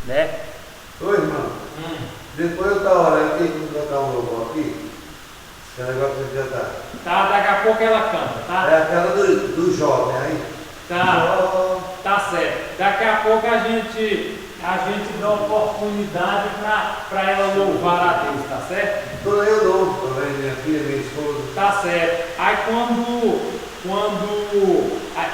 né? Oi, irmão. Depois eu estava olhando aqui, vamos tocar um louvor aqui. Esse negócio de cantar. Tá, daqui a pouco ela canta, tá? É aquela do jovem aí. Tá certo. Daqui a pouco a gente dá oportunidade para ela louvar a Deus, tá certo? Estou eu louvo também, minha filha, minha esposa. Tá certo. Aí quando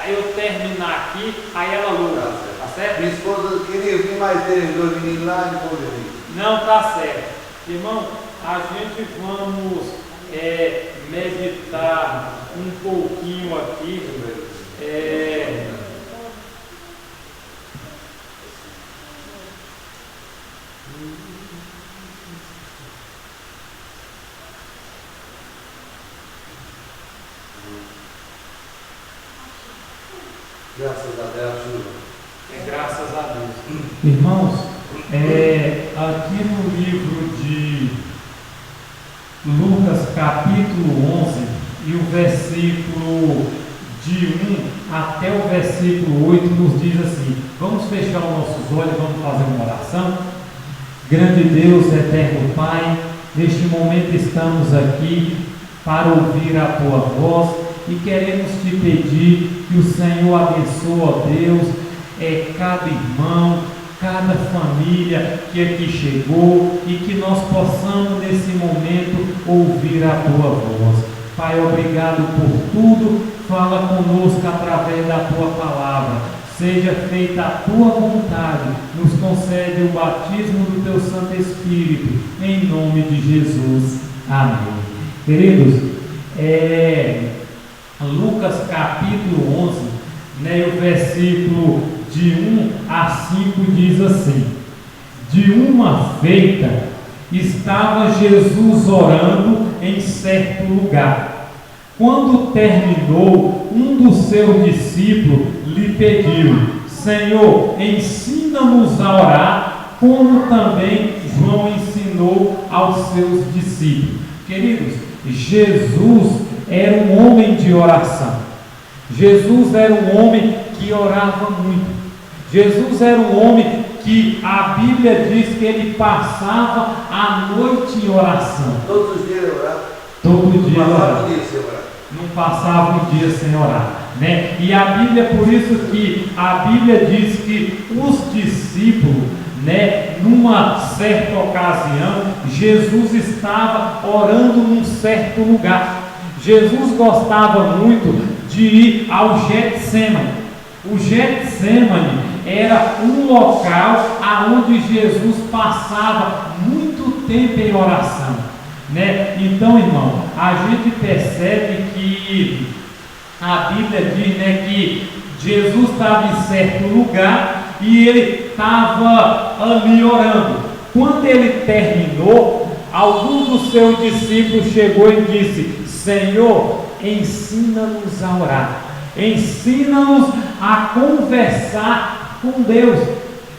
eu terminar aqui, aí ela louva, tá certo? Minha esposa queria vir mais ter dois meninos lá e depois eu vim. Não, tá certo. Irmão, a gente vamos meditar um pouquinho aqui. Graças a Deus, Graças a Deus. Irmãos, aqui no livro de Lucas capítulo 11 e o versículo de 1 até o versículo 8 nos diz assim: vamos fechar os nossos olhos, vamos fazer uma oração. Grande Deus, eterno Pai, neste momento estamos aqui para ouvir a Tua voz e queremos Te pedir que o Senhor abençoe, ó Deus, cada irmão, cada família que aqui chegou e que nós possamos nesse momento ouvir a Tua voz. Pai, obrigado por tudo, fala conosco através da Tua palavra, seja feita a Tua vontade, nos concede o batismo do Teu Santo Espírito, em nome de Jesus, amém. Queridos, Lucas capítulo 11, né, o versículo de 1 a 5 diz assim: de uma feita estava Jesus orando em certo lugar. Quando terminou, um dos seus discípulos lhe pediu: Senhor, ensina-nos a orar, como também João ensinou aos seus discípulos. Queridos, Jesus era um homem de oração. Jesus era um homem que orava muito. Jesus era um homem que a Bíblia diz que ele passava a noite em oração. Todos os dias eu orava. Todo dia orava. Não passava um dia sem orar, né? E a Bíblia, por isso que a Bíblia diz que os discípulos, né, numa certa ocasião, Jesus estava orando num certo lugar. Jesus gostava muito de ir ao Getsemane. O Getsemane era um local aonde Jesus passava muito tempo em oração, né? Então, irmão, a gente percebe que a Bíblia diz, né, que Jesus estava em certo lugar e ele estava ali orando. Quando ele terminou, algum dos seus discípulos chegou e disse: Senhor, ensina-nos a orar, ensina-nos a conversar com Deus,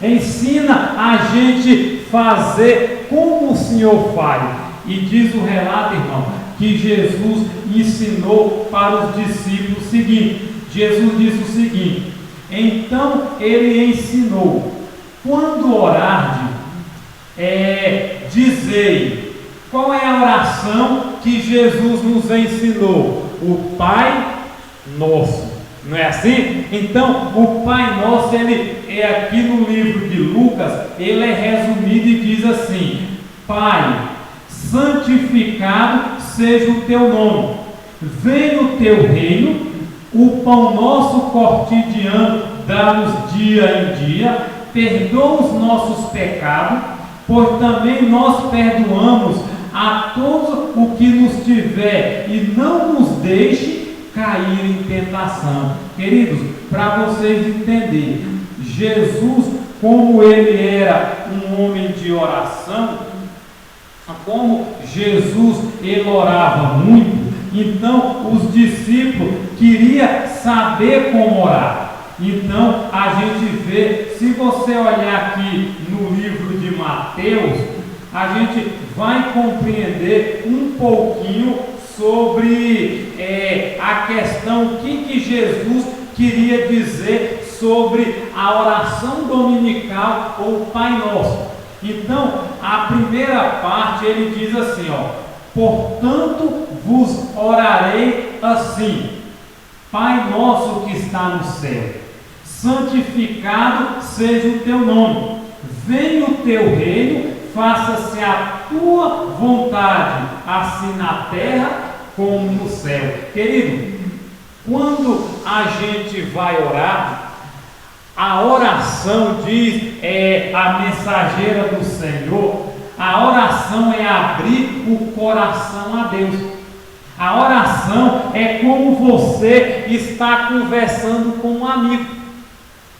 ensina a gente fazer como o Senhor faz. E diz o relato, irmão, que Jesus ensinou para os discípulos o seguinte: Jesus disse o seguinte, então ele ensinou: quando orardes, dizei. Qual é a oração que Jesus nos ensinou? O Pai Nosso, não é assim? Então, o Pai Nosso, ele é aqui no livro de Lucas, ele é resumido e diz assim: Pai, santificado seja o teu nome, venha o teu reino, o pão nosso cotidiano dá-nos dia em dia, perdoa os nossos pecados, pois também nós perdoamos a todos o que nos tiver, e não nos deixe cair em tentação. Queridos, para vocês entenderem, Jesus, como ele era um homem de oração, como Jesus ele orava muito, então os discípulos queriam saber como orar. Então a gente vê, se você olhar aqui no livro de Mateus, a gente vai compreender um pouquinho sobre a questão, o que Jesus queria dizer sobre a oração dominical ou Pai Nosso. Então, a primeira parte ele diz assim, portanto vos orarei assim: Pai nosso que está no céu, santificado seja o teu nome, venha o teu reino, faça-se a tua vontade, assim na terra como no céu. Querido, quando a gente vai orar, a oração diz, a mensageira do Senhor, a oração é abrir o coração a Deus. A oração é como você está conversando com um amigo,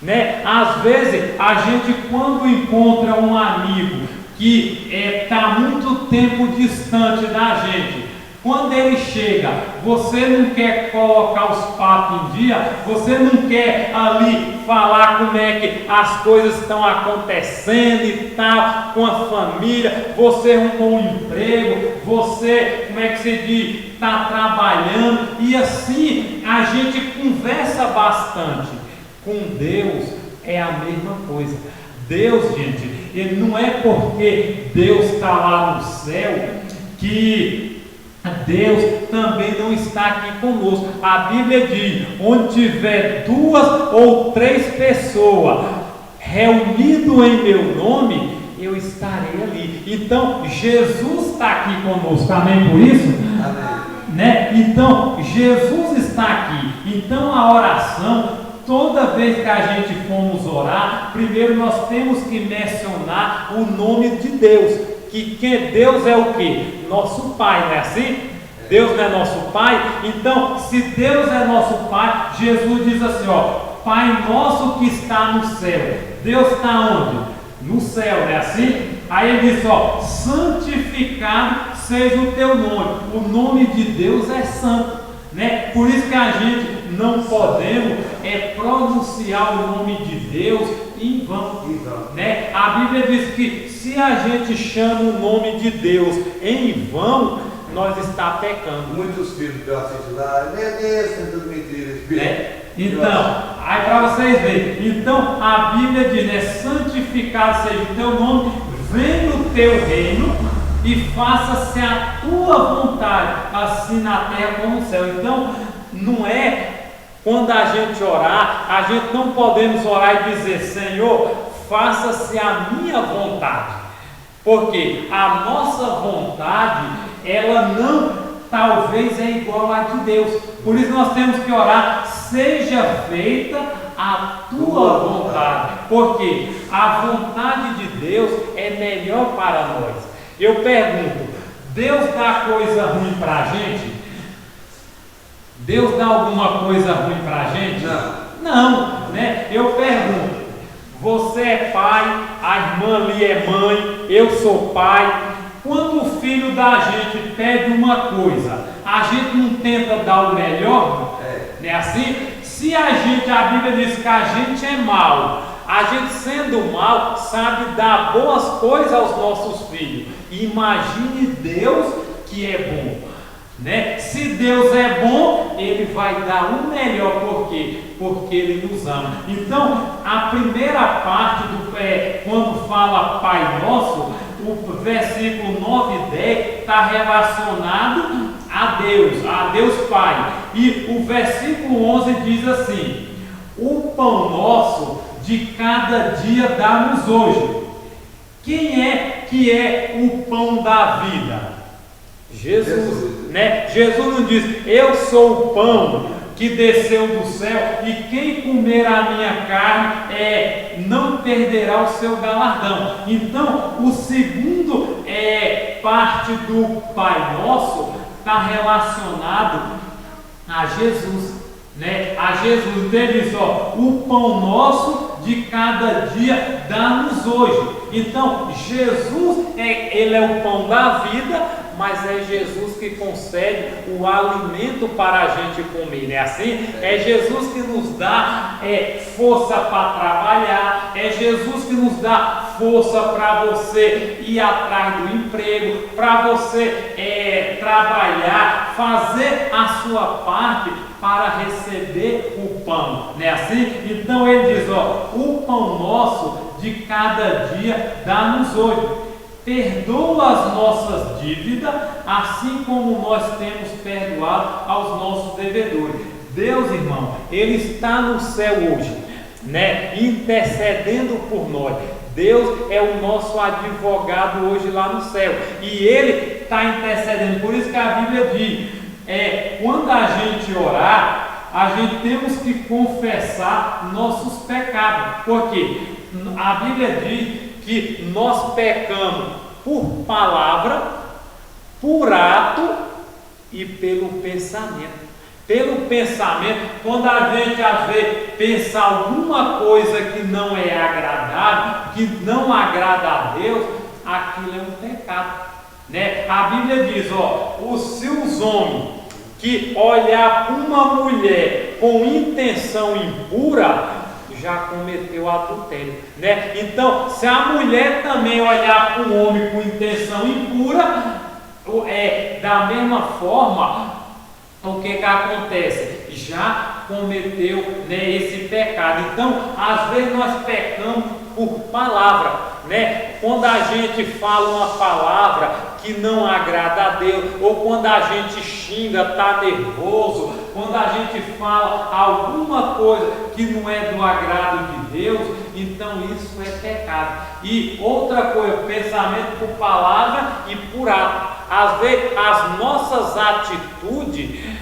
né? Às vezes a gente, quando encontra um amigo que está muito tempo distante da gente, quando ele chega, você não quer colocar os papos em dia, você não quer ali falar como é que as coisas estão acontecendo e tal, com a família, você arrumou um emprego, você, como é que se diz, está trabalhando, e assim a gente conversa bastante. Com Deus é a mesma coisa. Deus, gente, ele não é porque Deus está lá no céu que Deus também não está aqui conosco. A Bíblia diz: onde tiver 2 ou 3 pessoas reunidas em meu nome, eu estarei ali. Então Jesus está aqui conosco, amém por isso? Amém. Né? Então Jesus está aqui. Então a oração, toda vez que a gente formos orar, primeiro nós temos que mencionar o nome de Deus. Que Deus é o que? Nosso Pai, não é assim? Deus não é nosso Pai? Então, se Deus é nosso Pai, Jesus diz assim, Pai nosso que está no céu. Deus está onde? No céu, não é assim? Aí ele diz, santificado seja o teu nome. O nome de Deus é santo, né? Por isso que a gente não podemos pronunciar o nome de Deus em vão, né? A Bíblia diz que se a gente chama o nome de Deus em vão, nós está pecando. Muitos filmes que eu assisto lá, meu Deus, é tudo mentira, né? Então, aí para vocês verem, então a Bíblia diz, né, santificado seja o teu nome, venha o teu reino e faça-se a tua vontade, assim na terra como no céu. Então, não é quando a gente orar, a gente não podemos orar e dizer, Senhor, faça-se a minha vontade, porque a nossa vontade, ela não, talvez é igual à de Deus. Por isso nós temos que orar, seja feita a tua vontade, porque a vontade de Deus é melhor para nós. Eu pergunto, Deus dá coisa ruim para a gente? Deus dá alguma coisa ruim para a gente? Não, né? Eu pergunto, você é pai, a irmã ali é mãe, eu sou pai. Quando o filho da gente pede uma coisa, a gente não tenta dar o melhor? Não é assim? Se a Bíblia diz que a gente é mau, a gente sendo mau, sabe dar boas coisas aos nossos filhos. Imagine Deus que é bom. Né? Se Deus é bom, Ele vai dar o melhor, por quê? Porque Ele nos ama. Então, a primeira parte quando fala Pai Nosso, o versículo 9 e 10 está relacionado a Deus Pai. E o versículo 11 diz assim: o pão nosso de cada dia dá-nos hoje. Quem é que é o pão da vida? Jesus, né? Jesus não diz, eu sou o pão que desceu do céu e quem comer a minha carne não perderá o seu galardão. Então, o segundo parte do Pai Nosso está relacionado a Jesus, né? A Jesus. Então ele diz, o pão nosso de cada dia dá-nos hoje. Então, Jesus ele é o pão da vida, mas é Jesus que concede o alimento para a gente comer, não é assim? É Jesus que nos dá força para trabalhar, é Jesus que nos dá força para você ir atrás do emprego, para você trabalhar, fazer a sua parte para receber o pão, não é assim? Então ele diz, o pão nosso de cada dia dá-nos hoje. Perdoa as nossas dívidas, assim como nós temos perdoado aos nossos devedores. Deus, irmão, Ele está no céu hoje, né? Intercedendo por nós. Deus é o nosso advogado hoje lá no céu. E Ele está intercedendo. Por isso que a Bíblia diz, quando a gente orar, a gente temos que confessar nossos pecados. Por quê? A Bíblia diz que nós pecamos por palavra, por ato e pelo pensamento. Pelo pensamento, quando a gente às vezes pensa alguma coisa que não é agradável, que não agrada a Deus, aquilo é um pecado, né? A Bíblia diz, se os homens que olhar para uma mulher com intenção impura, já cometeu adultério, né? Então, se a mulher também olhar para um homem com intenção impura, da mesma forma, o que acontece? Já cometeu, né, esse pecado. Então, às vezes nós pecamos por palavra, né? Quando a gente fala uma palavra que não agrada a Deus, ou quando a gente xinga, está nervoso, quando a gente fala alguma coisa que não é do agrado de Deus, então isso é pecado. E outra coisa, pensamento por palavra e por ato. Às vezes as nossas atitudes,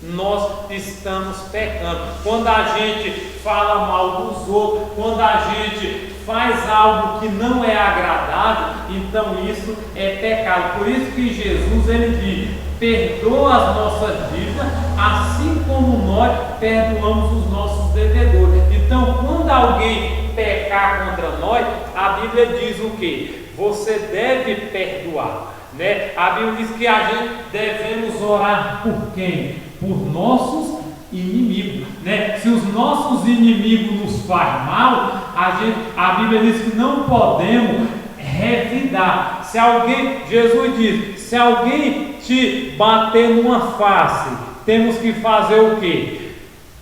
nós estamos pecando. Quando a gente fala mal dos outros, quando a gente faz algo que não é agradável, então isso é pecado. Por isso que Jesus, ele diz, perdoa as nossas dívidas, assim como nós perdoamos os nossos devedores. Então, quando alguém pecar contra nós, a Bíblia diz o quê? Você deve perdoar, né? A Bíblia diz que a gente devemos orar por quem? Por nossos inimigos, né? Se os nossos inimigos nos fazem mal, a Bíblia diz que não podemos revidar. Se alguém, Jesus diz, se alguém te bater numa face, temos que fazer o quê?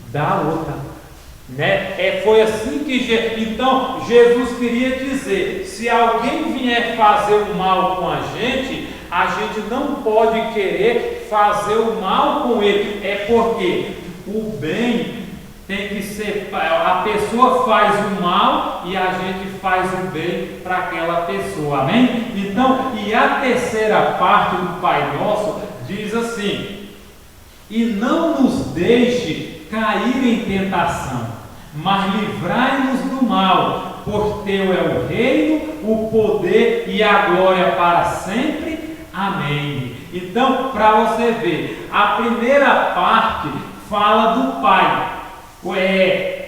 Dar outra, né? Foi assim que então Jesus queria dizer, se alguém vier fazer o mal com a gente não pode querer fazer o mal com ele, porque o bem tem que ser, a pessoa faz o mal e a gente faz o bem para aquela pessoa, amém? Então, e a terceira parte do Pai Nosso diz assim, e não nos deixe cair em tentação, mas livrai-nos do mal, por teu é o reino, o poder e a glória para sempre. Amém. Então, para você ver, a primeira parte fala do Pai.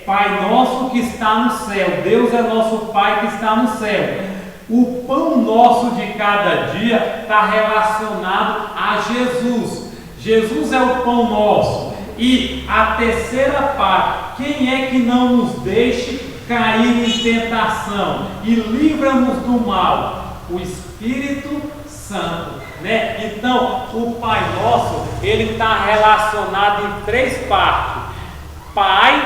Pai nosso que está no céu. Deus é nosso Pai que está no céu. O pão nosso de cada dia está relacionado a Jesus. Jesus é o pão nosso. E a terceira parte, quem é que não nos deixe cair em tentação e livra-nos do mal? O Espírito Santo, né? Então, o Pai Nosso, ele está relacionado em três partes: Pai,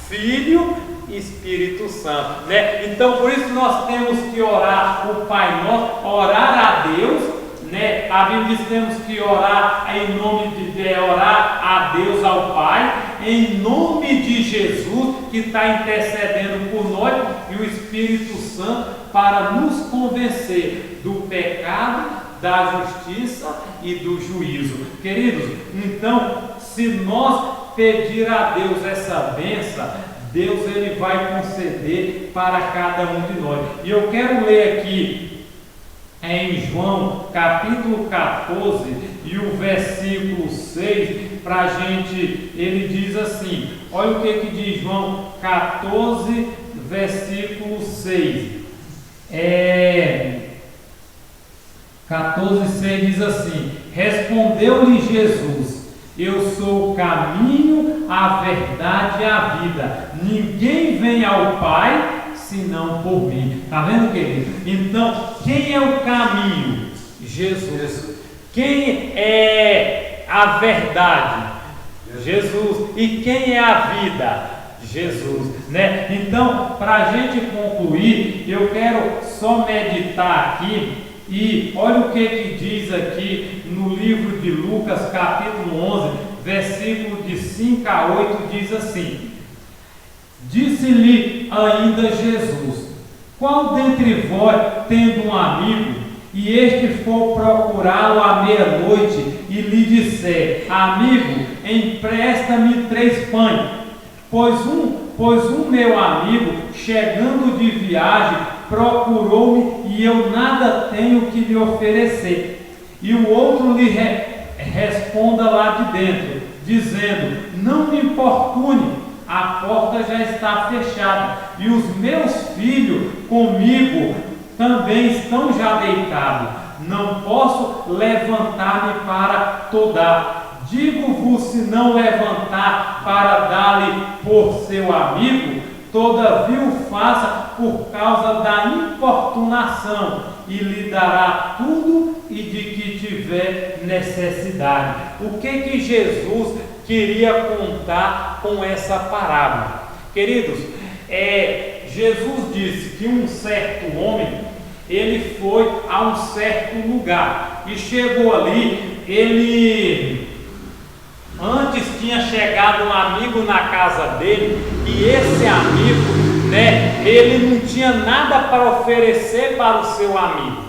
Filho e Espírito Santo, né? Então, por isso nós temos que orar o Pai Nosso, orar a Deus, né? A Bíblia diz que temos que orar em nome de orar a Deus, ao Pai, em nome de Jesus, que está intercedendo por nós, e o Espírito Santo para nos convencer do pecado, da justiça e do juízo. Queridos, então, se nós pedir a Deus essa bênção, Deus ele vai conceder para cada um de nós. E eu quero ler aqui em João capítulo 14 e o versículo 6 para a gente. Ele diz assim, olha o que diz João 14 versículo 6. 14,6 diz assim: respondeu-lhe Jesus, eu sou o caminho, a verdade e a vida. Ninguém vem ao Pai senão por mim. Está vendo, querido? Então, quem é o caminho? Jesus. Quem é a verdade? Jesus. E quem é a vida? Jesus, né? Então, para a gente concluir, eu quero só meditar aqui e olha o que diz aqui no livro de Lucas, capítulo 11, versículo de 5 a 8, diz assim: Disse-lhe ainda Jesus: Qual dentre vós, tendo um amigo, e este for procurá-lo à meia-noite, e lhe disser: Amigo, empresta-me 3 pães, pois um meu amigo, chegando de viagem, procurou-me, e eu nada tenho que lhe oferecer. E o outro lhe responda lá de dentro, dizendo: Não me importune, a porta já está fechada, e os meus filhos comigo também estão já deitados, não posso levantar-me para toda. Digo-vos, se não levantar para dar-lhe por seu amigo, todavia o faça por causa da importunação, e lhe dará tudo e de que tiver necessidade. O que Jesus queria contar com essa parábola? Queridos, Jesus disse que um certo homem, ele foi a um certo lugar, e chegou ali, antes tinha chegado um amigo na casa dele, e esse amigo, né, ele não tinha nada para oferecer para o seu amigo.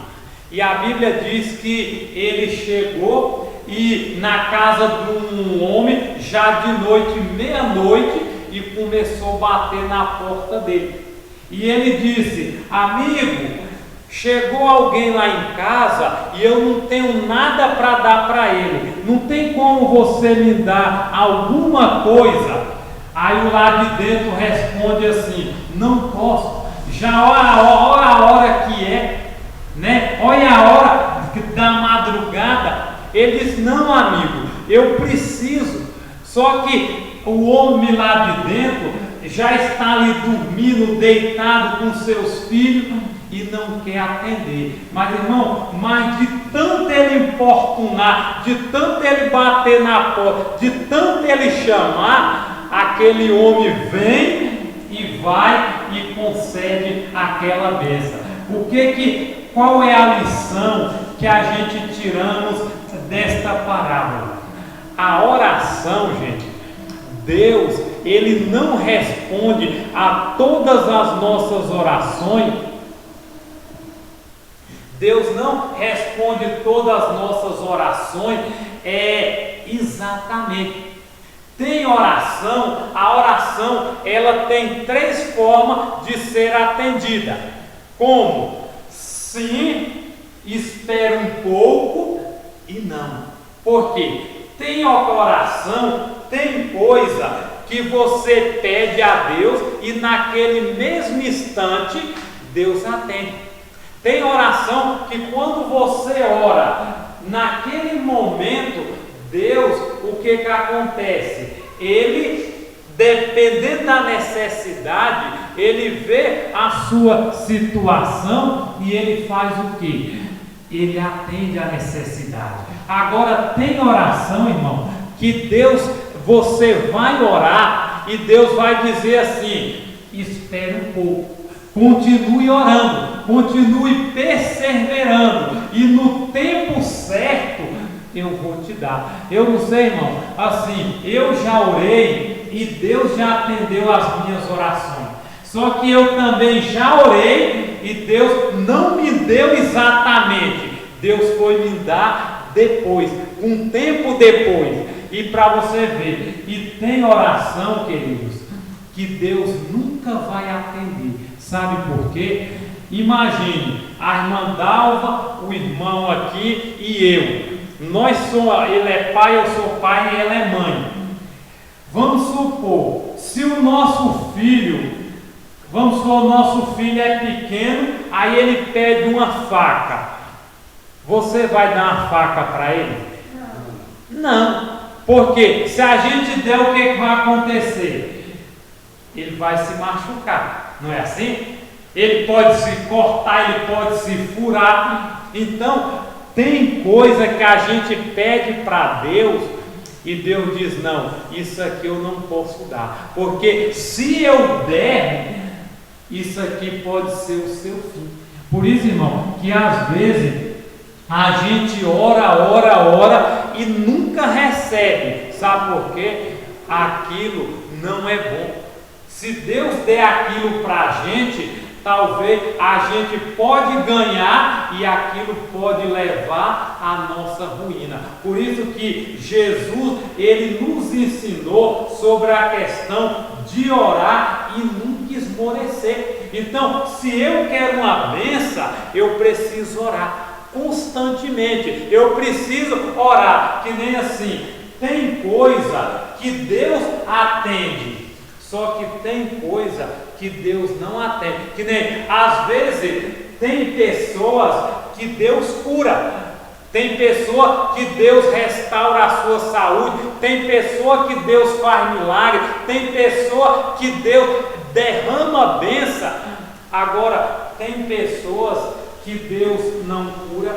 E a Bíblia diz que ele chegou e na casa de um homem, já de noite, meia-noite, e começou a bater na porta dele. E ele disse: Amigo, chegou alguém lá em casa e eu não tenho nada para dar para ele. Não tem como você me dar alguma coisa? Aí o lá de dentro responde assim: Não posso. Já olha a hora que é, né? Olha a hora da madrugada. Ele diz: Não, amigo, eu preciso. Só que o homem lá de dentro já está ali dormindo, deitado com seus filhos, e não quer atender. Mas, irmão, de tanto ele importunar, de tanto ele bater na porta, de tanto ele chamar, aquele homem vem e vai e concede aquela bênção. Qual é a lição que a gente tiramos desta parábola? A oração, gente, Deus, Ele não responde a todas as nossas orações. Deus não responde todas as nossas orações exatamente. Tem oração, a oração ela tem 3 formas de ser atendida. Como? Sim, espera um pouco e não. Por quê? Tem oração, tem coisa que você pede a Deus e naquele mesmo instante Deus atende. Tem oração que quando você ora, naquele momento, Deus, o que acontece? Ele, dependendo da necessidade, Ele vê a sua situação e Ele faz o quê? Ele atende a necessidade. Agora tem oração, irmão, que Deus, você vai orar e Deus vai dizer assim: espere um pouco. Continue orando, continue perseverando, e no tempo certo eu vou te dar. Eu não sei, irmão, assim, eu já orei e Deus já atendeu as minhas orações. Só que eu também já orei e Deus não me deu exatamente. Deus foi me dar depois, um tempo depois. E para você ver, e tem oração, queridos, que Deus nunca vai atender. Sabe por quê? Imagine a irmã Dalva, o irmão aqui e eu. Nós somos, ele é pai, eu sou pai e ela é mãe. Vamos supor, se o nosso filho, o nosso filho é pequeno, aí ele pede uma faca. Você vai dar uma faca para ele? Não. Porque se a gente der, o que vai acontecer? Ele vai se machucar, não é assim? ele pode se cortar, ele pode se furar. Então, tem coisa que a gente pede para Deus e Deus diz: não, isso aqui eu não posso dar, porque se eu der, isso aqui pode ser o seu fim. Por isso, irmão, que às vezes a gente ora e nunca recebe. Sabe por quê? Aquilo não é bom. Se Deus der aquilo para a gente, talvez a gente pode ganhar e aquilo pode levar à nossa ruína. Por isso que Jesus, ele nos ensinou sobre a questão de orar e nunca esmorecer. Então, se eu quero uma bênção, eu preciso orar constantemente. Eu preciso orar, que nem assim, tem coisa que Deus atende, só que tem coisa que Deus não atende. Que nem, às vezes, tem pessoas que Deus cura, tem pessoa que Deus restaura a sua saúde, tem pessoa que Deus faz milagre, tem pessoa que Deus derrama bênção. Agora, tem pessoas que Deus não cura,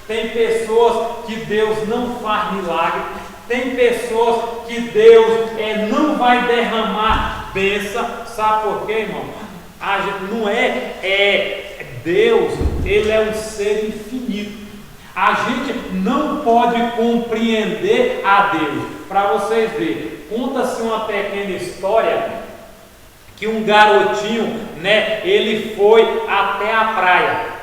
tem pessoas que Deus não faz milagre, tem pessoas que Deus não vai derramar bênção. Sabe por quê, irmão? A gente não Deus, ele é um ser infinito. A gente não pode compreender a Deus. Para vocês verem, conta-se uma pequena história que um garotinho, ele foi até a praia.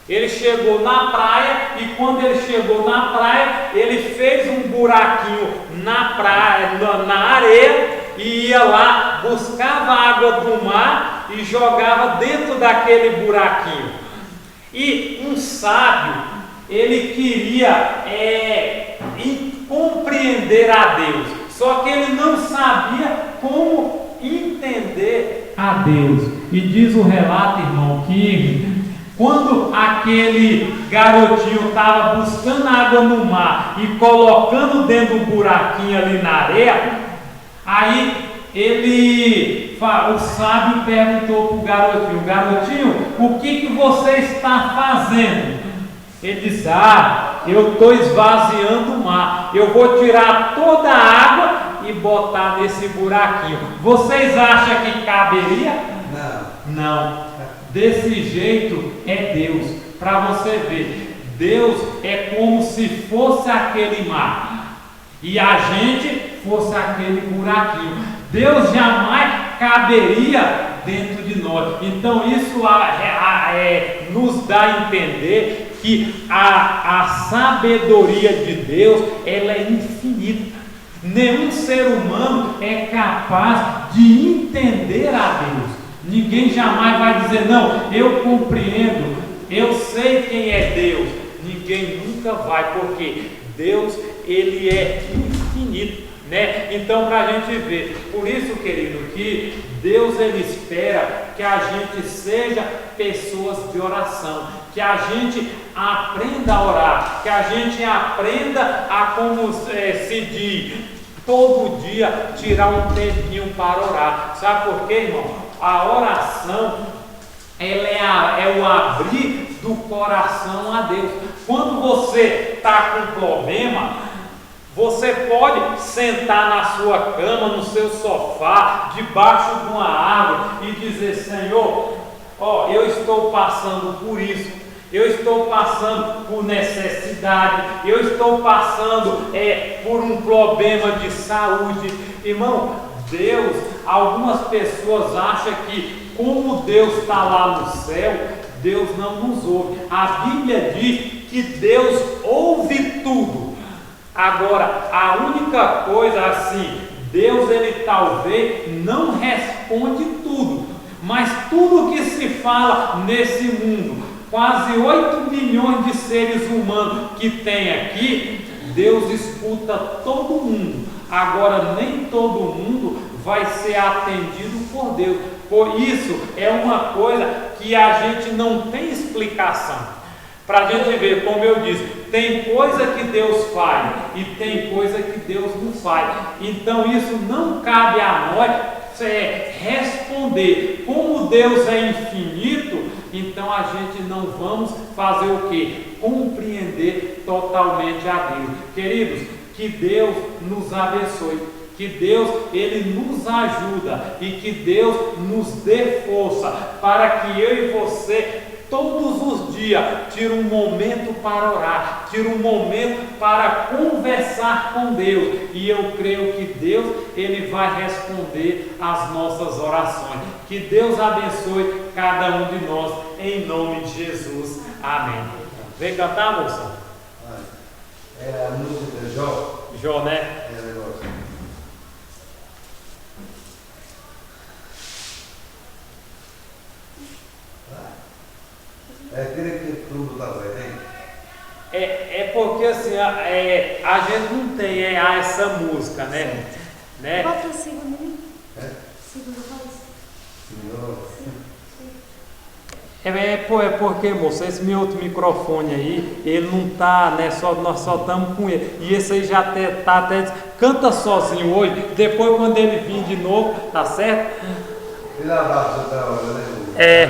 Ele chegou na praia e quando ele chegou na praia, ele fez um buraquinho na praia, na areia, e ia lá, buscava água do mar e jogava dentro daquele buraquinho. E um sábio, ele queria compreender a Deus, só que ele não sabia como entender a Deus. E diz o relato, irmão, que quando aquele garotinho estava buscando água no mar e colocando dentro do buraquinho ali na areia, aí o sábio perguntou para o garotinho: garotinho, o que você está fazendo? Ele disse: eu estou esvaziando o mar, eu vou tirar toda a água e botar nesse buraquinho. Vocês acham que caberia? Não. Desse jeito é Deus. Para você ver, Deus é como se fosse aquele mar e a gente fosse aquele buraquinho. Deus jamais caberia dentro de nós. Então isso nos dá a entender que a sabedoria de Deus, ela é infinita. Nenhum ser humano é capaz de entender a Deus. Ninguém jamais vai dizer: não, eu compreendo, eu sei quem é Deus. Ninguém nunca vai, porque Deus, ele é infinito, Então, para a gente ver, por isso, querido, que Deus, ele espera que a gente seja pessoas de oração, que a gente aprenda a orar, que a gente aprenda a, como se diz, todo dia tirar um tempinho para orar. Sabe por quê, irmão? A oração, ela é o abrir do coração a Deus. Quando você está com problema, você pode sentar na sua cama, no seu sofá, debaixo de uma árvore e dizer: Senhor, eu estou passando por isso, eu estou passando por necessidade, eu estou passando por um problema de saúde. Irmão, Deus, algumas pessoas acham que como Deus está lá no céu, Deus não nos ouve. A Bíblia diz que Deus ouve tudo. Agora, a única coisa assim, Deus, ele talvez não responde tudo, mas tudo que se fala nesse mundo, quase 8 milhões de seres humanos que tem aqui, Deus escuta todo mundo. Agora, nem todo mundo vai ser atendido por Deus. Por isso, é uma coisa que a gente não tem explicação. Para a gente ver, como eu disse, tem coisa que Deus faz e tem coisa que Deus não faz. Então, isso não cabe a nós responder. Como Deus é infinito, então a gente não vamos fazer o quê? Compreender totalmente a Deus. Queridos, que Deus nos abençoe, que Deus Ele nos ajuda e que Deus nos dê força para que eu e você todos os dias tire um momento para orar, tire um momento para conversar com Deus, e eu creio que Deus Ele vai responder às nossas orações. Que Deus abençoe cada um de nós, em nome de Jesus. Amém. Vem cantar, moça? É a música de Jó. Jó, né? É o negócio. É aquele que tudo da voz, hein? É porque assim, a gente não tem essa música, né? Bota o segundo ali. É? Segunda voz. Senhor. É porque, moça, esse meu outro microfone aí, ele não tá, né? Nós só estamos com ele. E esse aí já tá até. Canta sozinho hoje, depois quando ele vir de novo, tá certo? Ele abraça outra hora, né? É.